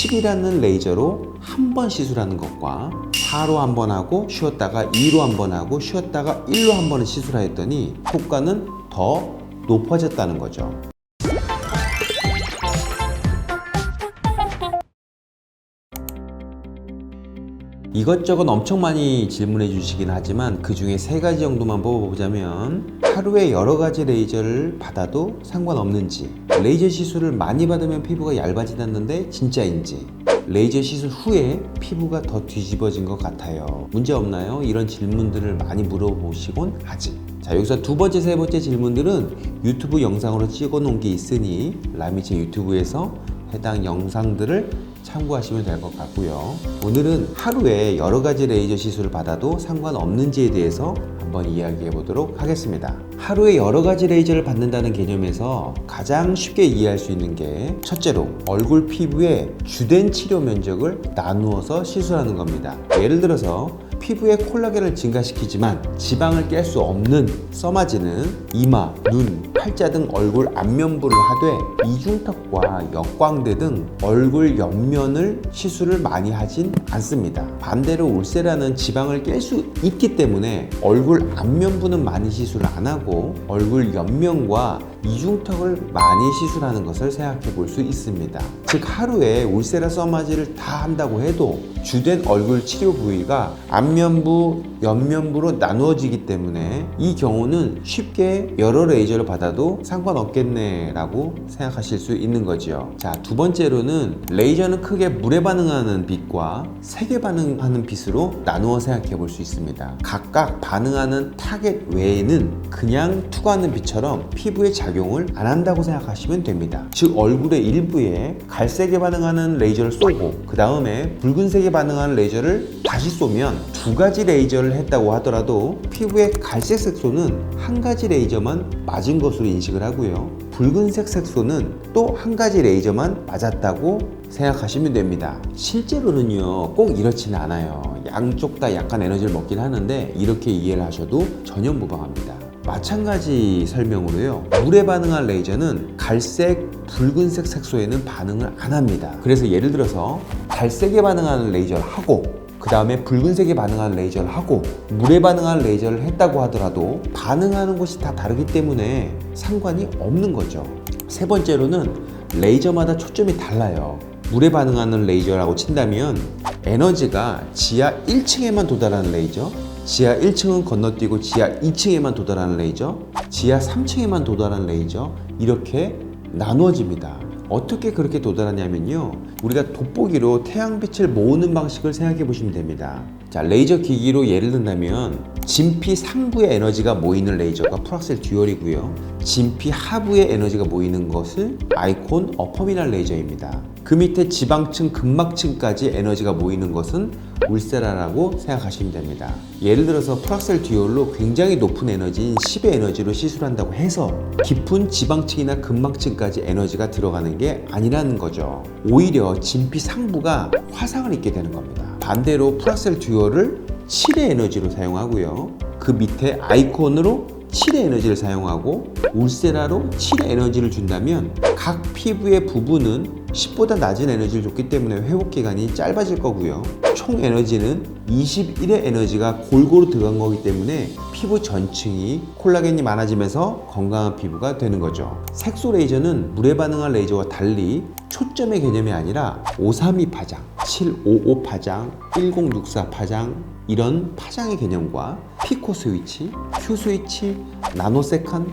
10이라는 레이저로 한 번 시술하는 것과 4로 한 번 하고 쉬었다가 2로 한 번 하고 쉬었다가 1로 한 번을 시술하였더니 효과는 더 높아졌다는 거죠. 이것저것 엄청 많이 질문해 주시긴 하지만 그 중에 3가지 정도만 뽑아보자면, 하루에 여러 가지 레이저를 받아도 상관없는지, 레이저 시술을 많이 받으면 피부가 얇아지는데 진짜인지, 레이저 시술 후에 피부가 더 뒤집어진 것 같아요. 문제 없나요? 이런 질문들을 많이 물어보시곤 하지. 자, 여기서 두 번째, 세 번째 질문들은 유튜브 영상으로 찍어 놓은 게 있으니 라미체 유튜브에서 해당 영상들을 참고하시면 될 것 같고요. 오늘은 하루에 여러 가지 레이저 시술을 받아도 상관없는지에 대해서 한번 이야기해 보도록 하겠습니다. 하루에 여러 가지 레이저를 받는다는 개념에서 가장 쉽게 이해할 수 있는 게, 첫째로 얼굴 피부의 주된 치료 면적을 나누어서 시술하는 겁니다. 예를 들어서 피부의 콜라겐을 증가시키지만 지방을 깰 수 없는 써마지는 이마, 눈, 팔자 등 얼굴 안면부를 하되 이중턱과 역광대 등 얼굴 옆면을 시술을 많이 하진 않습니다. 반대로 울세라는 지방을 깰 수 있기 때문에 얼굴 안면부는 많이 시술을 안 하고 얼굴 옆면과 이중턱을 많이 시술하는 것을 생각해 볼 수 있습니다. 즉, 하루에 울세라 써마지를 다 한다고 해도 주된 얼굴 치료 부위가 안면부, 옆면부로 나누어지기 때문에 이 경우는 쉽게 여러 레이저를 받아도 상관없겠네 라고 생각하실 수 있는 거죠. 자, 두 번째로는 레이저는 크게 물에 반응하는 빛과 색에 반응하는 빛으로 나누어 생각해 볼 수 있습니다. 각각 반응하는 타겟 외에는 그냥 투과하는 빛처럼 피부에 작용을 안 한다고 생각하시면 됩니다. 즉, 얼굴의 일부에 갈색에 반응하는 레이저를 쏘고 그 다음에 붉은색에 반응하는 레이저를 다시 쏘면 두 가지 레이저를 했다고 하더라도 피부의 갈색 색소는 한 가지 레이저만 맞은 것으로 인식을 하고요, 붉은색 색소는 또 한 가지 레이저만 맞았다고 생각하시면 됩니다. 실제로는요, 꼭 이렇지는 않아요. 양쪽 다 약간 에너지를 먹긴 하는데 이렇게 이해를 하셔도 전혀 무방합니다. 마찬가지 설명으로요, 물에 반응한 레이저는 갈색, 붉은색 색소에는 반응을 안 합니다. 그래서 예를 들어서 갈색에 반응하는 레이저를 하고 그 다음에 붉은색에 반응하는 레이저를 하고 물에 반응하는 레이저를 했다고 하더라도 반응하는 곳이 다 다르기 때문에 상관이 없는 거죠. 세 번째로는 레이저마다 초점이 달라요. 물에 반응하는 레이저라고 친다면 에너지가 지하 1층에만 도달하는 레이저, 지하 1층은 건너뛰고 지하 2층에만 도달하는 레이저, 지하 3층에만 도달하는 레이저, 이렇게 나누어집니다. 어떻게 그렇게 도달하냐면요, 우리가 돋보기로 태양빛을 모으는 방식을 생각해 보시면 됩니다. 자, 레이저 기기로 예를 든다면 진피 상부의 에너지가 모이는 레이저가 프락셀 듀얼이고요, 진피 하부의 에너지가 모이는 것은 아이콘 어퍼미날 레이저입니다. 그 밑에 지방층, 근막층까지 에너지가 모이는 것은 울세라라고 생각하시면 됩니다. 예를 들어서 프락셀 듀얼로 굉장히 높은 에너지인 10의 에너지로 시술한다고 해서 깊은 지방층이나 근막층까지 에너지가 들어가는 게 아니라는 거죠. 오히려 진피 상부가 화상을 입게 되는 겁니다. 반대로 프락셀 듀얼을 7의 에너지로 사용하고요, 그 밑에 아이콘으로 7의 에너지를 사용하고 울세라로 7의 에너지를 준다면 각 피부의 부분은 10보다 낮은 에너지를 줬기 때문에 회복기간이 짧아질 거고요, 총 에너지는 21의 에너지가 골고루 들어간 거기 때문에 피부 전층이 콜라겐이 많아지면서 건강한 피부가 되는 거죠. 색소 레이저는 물에 반응한 레이저와 달리 초점의 개념이 아니라 532 파장, 755 파장, 1064 파장, 이런 파장의 개념과 피코 스위치, 큐 스위치, 나노세컨,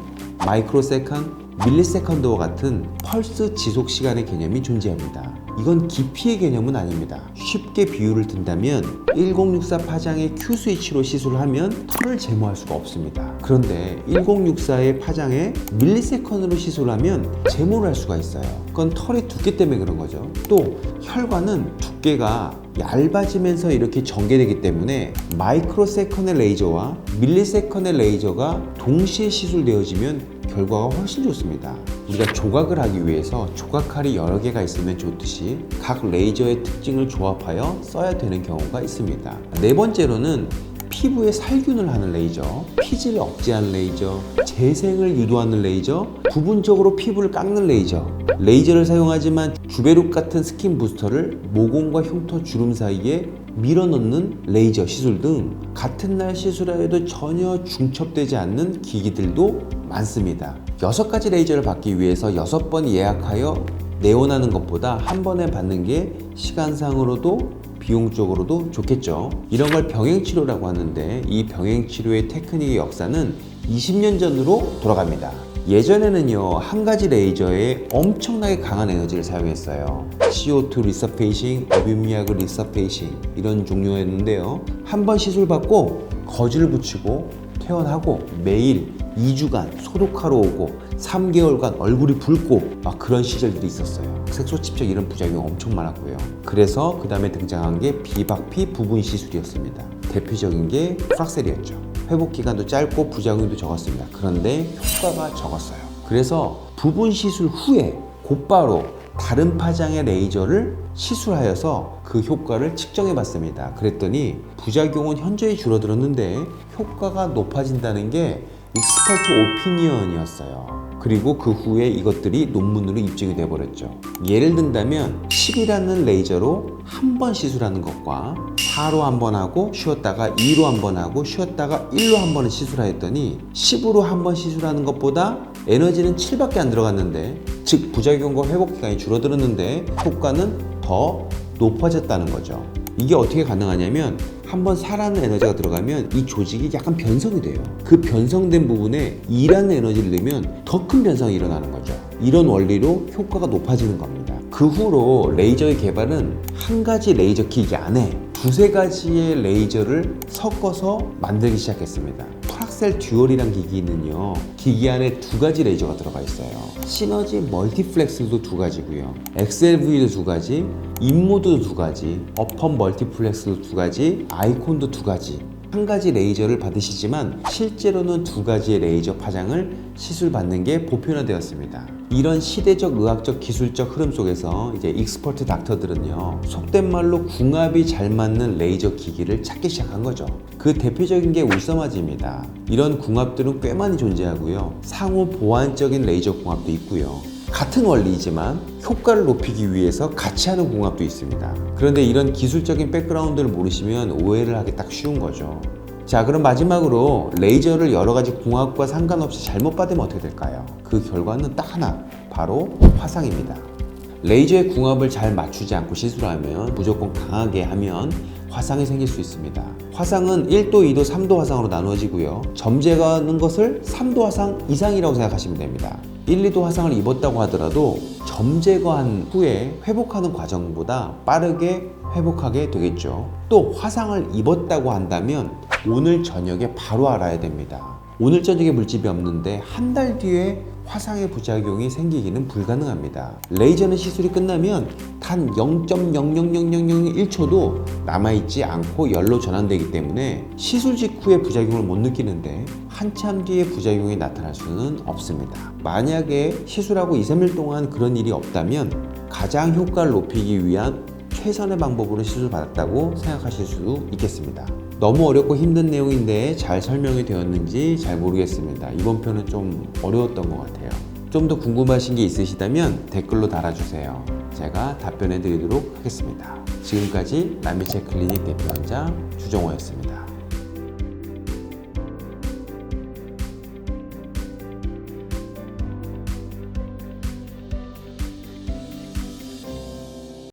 마이크로세컨, 밀리세컨드와 같은 펄스 지속 시간의 개념이 존재합니다. 이건 깊이의 개념은 아닙니다. 쉽게 비유를 든다면 1064 파장의 Q 스위치로 시술을 하면 털을 제모할 수가 없습니다. 그런데 1064의 파장에 밀리세컨으로 시술을 하면 제모를 할 수가 있어요. 그건 털의 두께 때문에 그런 거죠. 또 혈관은 두께가 얇아지면서 이렇게 전개되기 때문에 마이크로세컨의 레이저와 밀리세컨의 레이저가 동시에 시술되어지면 결과가 훨씬 좋습니다. 우리가 조각을 하기 위해서 조각칼이 여러 개가 있으면 좋듯이 각 레이저의 특징을 조합하여 써야 되는 경우가 있습니다. 네 번째로는 피부에 살균을 하는 레이저, 피지를 억제하는 레이저, 재생을 유도하는 레이저, 부분적으로 피부를 깎는 레이저. 레이저를 사용하지만 주베룩 같은 스킨 부스터를 모공과 흉터 주름 사이에 밀어넣는 레이저 시술 등 같은 날 시술하여도 전혀 중첩되지 않는 기기들도 많습니다. 6가지 레이저를 받기 위해서 6번 예약하여 내원하는 것보다 한 번에 받는 게 시간상으로도 비용적으로도 좋겠죠. 이런 걸 병행치료라고 하는데 이 병행치료의 테크닉의 역사는 20년 전으로 돌아갑니다. 예전에는요, 한 가지 레이저에 엄청나게 강한 에너지를 사용했어요. CO2 리서페이싱, 어뷰미하고 리서페이싱 이런 종류였는데요. 한 번 시술 받고 거즈를 붙이고 퇴원하고 매일 2주간 소독하러 오고 3개월간 얼굴이 붉고 막 그런 시절들이 있었어요. 색소칩적 이런 부작용이 엄청 많았고요. 그래서 그 다음에 등장한 게 비박피 부분 시술이었습니다. 대표적인 게 프락셀이었죠. 회복 기간도 짧고 부작용도 적었습니다. 그런데 효과가 적었어요. 그래서 부분 시술 후에 곧바로 다른 파장의 레이저를 시술하여서 그 효과를 측정해 봤습니다. 그랬더니 부작용은 현저히 줄어들었는데 효과가 높아진다는 게 익스퍼트 오피니언이었어요. 그리고 그 후에 이것들이 논문으로 입증이 돼버렸죠. 예를 든다면 10이라는 레이저로 한 번 시술하는 것과 4로 한 번 하고 쉬었다가 2로 한 번 하고 쉬었다가 1로 한 번을 시술하였더니 10으로 한 번 시술하는 것보다 에너지는 7밖에 안 들어갔는데, 즉 부작용과 회복 기간이 줄어들었는데 효과는 더 높아졌다는 거죠. 이게 어떻게 가능하냐면 한번 4라는 에너지가 들어가면 이 조직이 약간 변성이 돼요. 그 변성된 부분에 2라는 에너지를 넣으면 더 큰 변성이 일어나는 거죠. 이런 원리로 효과가 높아지는 겁니다. 그 후로 레이저의 개발은 한 가지 레이저 기기 안에 두세 가지의 레이저를 섞어서 만들기 시작했습니다. 프락셀 듀얼이란 기기는요, 기기 안에 2가지 레이저가 들어가 있어요. 시너지 멀티플렉스도 2가지고요, XLV도 2가지, 인모드도 2가지, 어펀 멀티플렉스도 2가지, 아이콘도 2가지. 한 가지 레이저를 받으시지만 실제로는 2가지의 레이저 파장을 시술받는 게 보편화되었습니다. 이런 시대적 의학적 기술적 흐름 속에서 이제 익스퍼트 닥터들은요, 속된 말로 궁합이 잘 맞는 레이저 기기를 찾기 시작한 거죠. 그 대표적인 게 울서마즈입니다. 이런 궁합들은 꽤 많이 존재하고요, 상호 보완적인 레이저 궁합도 있고요, 같은 원리이지만 효과를 높이기 위해서 같이 하는 궁합도 있습니다. 그런데 이런 기술적인 백그라운드를 모르시면 오해를 하기 딱 쉬운 거죠. 자, 그럼 마지막으로 레이저를 여러 가지 궁합과 상관없이 잘못 받으면 어떻게 될까요? 그 결과는 딱 하나, 바로 화상입니다. 레이저의 궁합을 잘 맞추지 않고 시술하면, 무조건 강하게 하면 화상이 생길 수 있습니다. 화상은 1도, 2도, 3도 화상으로 나누어지고요, 점 제거하는 것을 3도 화상 이상이라고 생각하시면 됩니다. 1, 2도 화상을 입었다고 하더라도 점 제거한 후에 회복하는 과정보다 빠르게 회복하게 되겠죠. 또 화상을 입었다고 한다면 오늘 저녁에 바로 알아야 됩니다. 오늘 저녁에 물집이 없는데 한 달 뒤에 화상의 부작용이 생기기는 불가능합니다. 레이저는 시술이 끝나면 단 0.00001초도 남아있지 않고 열로 전환되기 때문에 시술 직후에 부작용을 못 느끼는데 한참 뒤에 부작용이 나타날 수는 없습니다. 만약에 시술하고 2, 3일 동안 그런 일이 없다면 가장 효과를 높이기 위한 최선의 방법으로 시술받았다고 생각하실 수도 있겠습니다. 너무 어렵고 힘든 내용인데 잘 설명이 되었는지 잘 모르겠습니다. 이번 편은 좀 어려웠던 것 같아요. 좀 더 궁금하신 게 있으시다면 댓글로 달아주세요. 제가 답변해 드리도록 하겠습니다. 지금까지 라미체 클리닉 대표 원장 주정호였습니다.